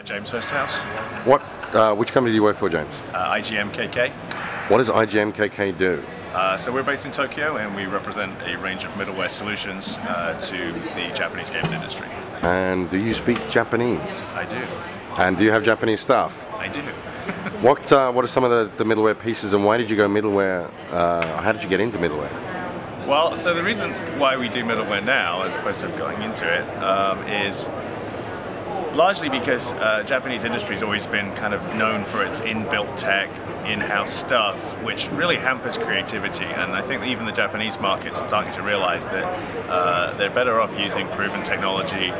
James Hursthouse. Which company do you work for, James? IGMKK. What does IGMKK do? So we're based in Tokyo and we represent a range of middleware solutions to the Japanese games industry. And do you speak Japanese? I do. And do you have Japanese staff? I do. What are some of the middleware pieces, and why did you go middleware? How did you get into middleware? Well, so the reason why we do middleware now, as opposed to going into it, is largely because Japanese industry has always been kind of known for its inbuilt tech, in-house stuff, which really hampers creativity. And I think even the Japanese market's starting to realize that they're better off using proven technology,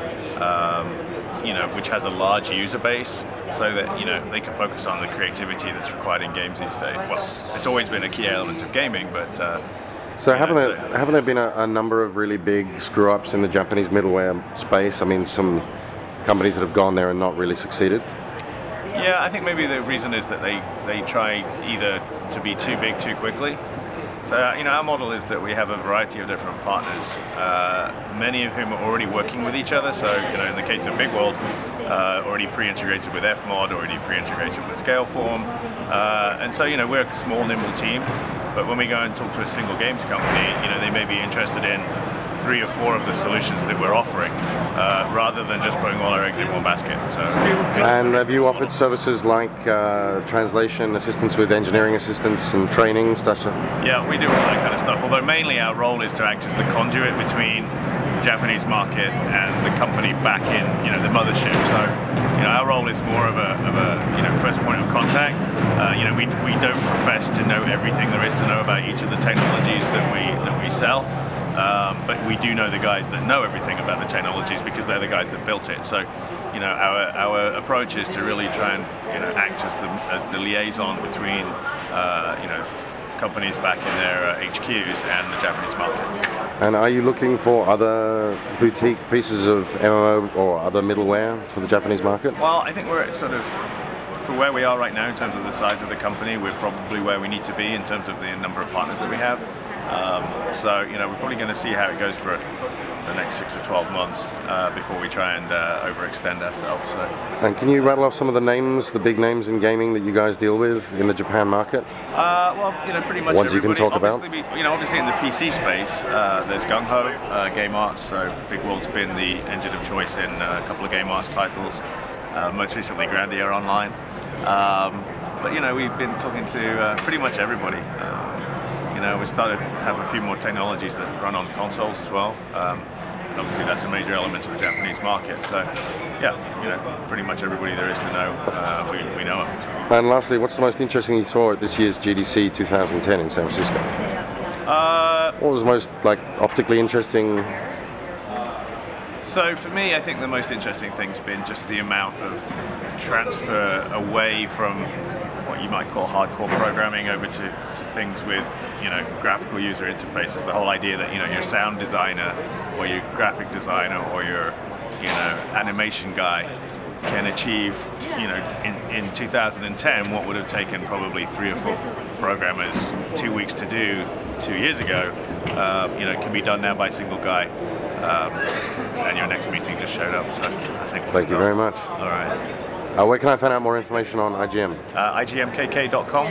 which has a large user base, so that they can focus on the creativity that's required in games these days. Well, it's always been a key element of gaming, but so haven't there been a number of really big screw-ups in the Japanese middleware space? I mean, some companies that have gone there and not really succeeded? Yeah, I think maybe the reason is that they try either to be too big too quickly. So our model is that we have a variety of different partners, many of whom are already working with each other. So in the case of BigWorld, already pre-integrated with Fmod, already pre-integrated with Scaleform, and so we're a small nimble team. But when we go and talk to a single games company, they may be interested in 3 or 4 of the solutions that we're offering, rather than just putting all our eggs in one basket. So, and have you offered services like translation assistance with engineering assistance and training, stuff? Yeah, we do all that kind of stuff, although mainly our role is to act as the conduit between the Japanese market and the company back in the mothership. So our role is more of a first point of contact. We don't profess to know everything there is to know about each of the technologies that we sell. But we do know the guys that know everything about the technologies because they're the guys that built it. So, our approach is to really try and act as the liaison between companies back in their HQs and the Japanese market. And are you looking for other boutique pieces of MMO or other middleware for the Japanese market? Well, I think we're sort of, for where we are right now in terms of the size of the company, we're probably where we need to be in terms of the number of partners that we have. So we're probably going to see how it goes for the next 6 to 12 months before we try and overextend ourselves. So. And can you rattle off some of the names, the big names in gaming that you guys deal with in the Japan market? Well, pretty much ones everybody. You can talk about. Obviously in the PC space, there's Gung Ho, Game Arts. So BigWorld's been the engine of choice in a couple of Game Arts titles. Most recently, Grandia Online. But we've been talking to pretty much everybody. We started to have a few more technologies that run on consoles as well. Obviously, that's a major element of the Japanese market. So, yeah, pretty much everybody there is to know, we know it. And lastly, what's the most interesting you saw at this year's GDC 2010 in San Francisco? What was most optically interesting? So for me, I think the most interesting thing's been just the amount of transfer away from what you might call hardcore programming over to things with graphical user interfaces. The whole idea that your sound designer or your graphic designer or your animation guy can achieve in 2010 what would have taken probably 3 or 4 programmers 2 weeks to do 2 years ago. Can be done now by a single guy. And your next meeting just showed up, so I think Thank you very much. All right. Where can I find out more information on IGM? IGMKK.com.